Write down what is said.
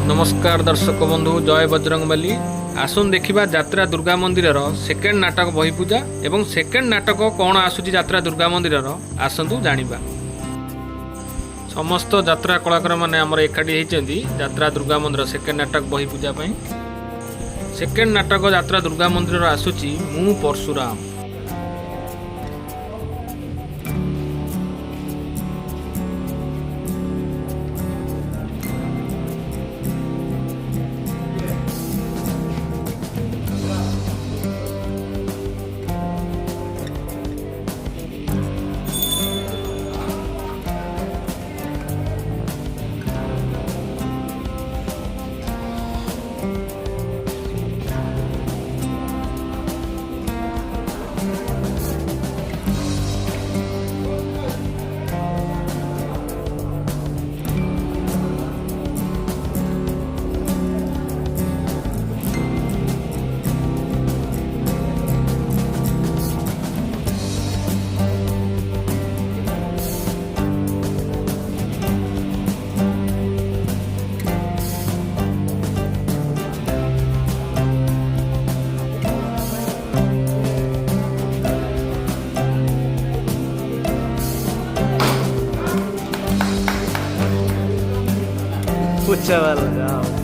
नमस्कार दर्शक बंधु जय बजरंग बली आसन देखा जात्रा दुर्गा मंदिर सेकेंड नाटक बही पूजा एवं सेकेंड नाटक कौन आसूची जात्रा दुर्गा मंदिर आसतु जानिबा। समस्त जात्रा कलाकार मैंने आमर एकाठी होती जात्रा दुर्गा मंदिर सेकेंड नाटक बही पूजा सेकेंड नाटक जात्रा दुर्गा मंदिर आसूची मु परशुराम। पूछा वाला जाओ।